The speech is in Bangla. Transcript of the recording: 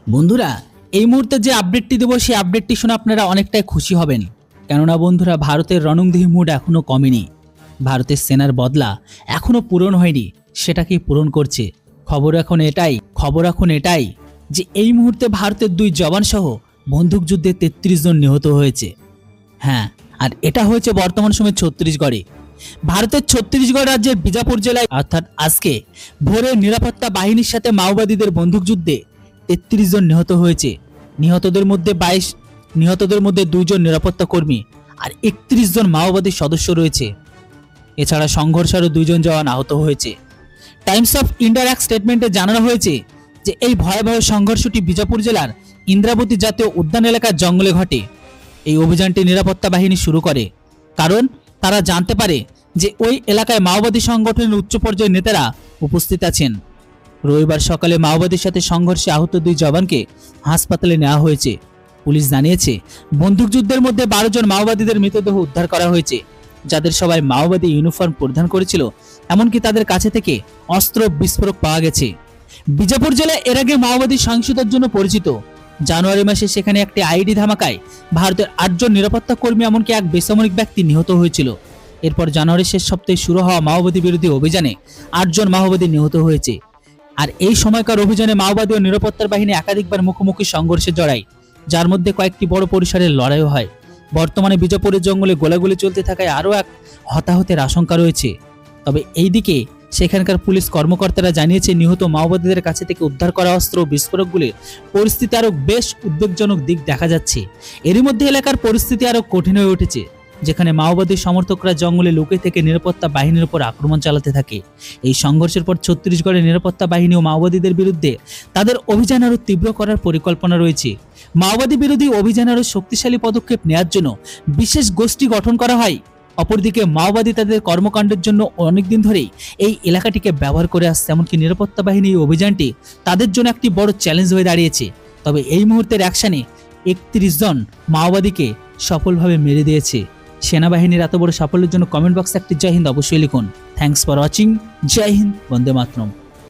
বন্ধুরা, এই মুহূর্তে যে আপডেটটি দেব সেই আপডেটটি শুনে আপনারা অনেকটাই খুশি হবেন। কেননা বন্ধুরা, ভারতের রণংদেহী মুড এখনো কমেনি। ভারতের সেনার বদলা এখনো পূরণ হয়নি, সেটাকেই পূরণ করছে। খবর এখন এটাই যে এই মুহূর্তে ভারতের 2 জওয়ান সহ বন্দুকযুদ্ধে 33 জন নিহত হয়েছে। হ্যাঁ, আর এটা হয়েছে বর্তমান সময়ে ছত্তিশগড়ে। ভারতের ছত্তিশগড় রাজ্যের বিজাপুর জেলায় অর্থাৎ আজকে ভোরে নিরাপত্তা বাহিনীর সাথে মাওবাদীদের বন্দুকযুদ্ধে 33 জন নিহত হয়েছে। নিহতদের মধ্যে 2 জন নিরাপত্তা কর্মী আর 31 জন মাওবাদী সদস্য রয়েছে। এছাড়া সংঘর্ষে আরও 2 জন জওয়ান আহত হয়েছে। টাইমস অফ ইন্ডিয়ার এক স্টেটমেন্টে জানানো হয়েছে যে এই ভয়াবহ সংঘর্ষটি বিজাপুর জেলার ইন্দ্রাবতী জাতীয় উদ্যান এলাকার জঙ্গলে ঘটে। এই অভিযানটি নিরাপত্তা বাহিনী শুরু করে, কারণ তারা জানতে পারে যে ওই এলাকায় মাওবাদী সংগঠনের উচ্চ পর্যায়ের নেতারা উপস্থিত আছেন। রবিবার সকালে মাওবাদীর সাথে সংঘর্ষে আহত 2 জওয়ানকে হাসপাতালে নেওয়া হয়েছে। পুলিশ জানিয়েছে বন্দুকযুদ্ধের মধ্যে 12 জন মাওবাদীদের মৃতদেহ উদ্ধার করা হয়েছে, যাদের সবাই মাওবাদী ইউনিফর্ম পরিধান করেছিল। এমনকি তাদের কাছে থেকে অস্ত্র বিস্ফোরক পাওয়া গেছে। বিজাপুর জেলা এর আগে মাওবাদী সহিংসতার জন্য পরিচিত। জানুয়ারি মাসে সেখানে একটি আইডি ধামাকায় ভারতের 8 জন নিরাপত্তা কর্মী এমনকি এক বেসামরিক ব্যক্তি নিহত হয়েছিল। এরপর জানুয়ারির শেষ সপ্তাহে শুরু হওয়া মাওবাদী বিরোধী অভিযানে 8 জন মাওবাদী নিহত হয়েছে। আর এই সময়কার অভিযানে মাওবাদী ও নিরাপত্তার বাহিনী একাধিকবার মুখোমুখি সংঘর্ষে জড়ায়, যার মধ্যে কয়েকটি বড় পরিসরের লড়াইও হয়। বর্তমানে বিজাপুরের জঙ্গলে গোলাগুলি চলতে থাকায় আরও এক হতাহতের আশঙ্কা রয়েছে। তবে এইদিকে সেখানকার পুলিশ কর্মকর্তারা জানিয়েছে নিহত মাওবাদীদের কাছে থেকে উদ্ধার করা অস্ত্র ও বিস্ফোরকগুলির পরিস্থিতি আরও বেশ উদ্বেগজনক দিক দেখা যাচ্ছে। এরই মধ্যে এলাকার পরিস্থিতি আরও কঠিন হয়ে উঠেছে, যেখানে মাওবাদী সমর্থকরা জঙ্গলে লুকিয়ে থেকে নিরাপত্তা বাহিনীর উপর আক্রমণ চালাতে থাকে। এই সংঘর্ষের পর ছত্তিশগড়ের নিরাপত্তা বাহিনী ও মাওবাদীদের বিরুদ্ধে তাদের অভিযান আরও তীব্র করার পরিকল্পনা রয়েছে। মাওবাদী বিরোধী অভিযান আরও শক্তিশালী পদক্ষেপ নেওয়ার জন্য বিশেষ গোষ্ঠী গঠন করা হয়। অপরদিকে মাওবাদী তাদের কর্মকাণ্ডের জন্য অনেকদিন ধরেই এই এলাকাটিকে ব্যবহার করে আসছে, এমনকি নিরাপত্তা বাহিনী এই অভিযানটি তাদের জন্য একটি বড় চ্যালেঞ্জ হয়ে দাঁড়িয়েছে। তবে এই মুহূর্তের অ্যাকশনে 31 জন মাওবাদীকে সফলভাবে মেরে দিয়েছে। সেনাবাহিনীর এত বড় সাফল্যের জন্য কমেন্ট বক্সে একটি জয় হিন্দ অবশ্যই লিখুন। Thanks for watching. জয় হিন্দ, বন্দে মাতরম।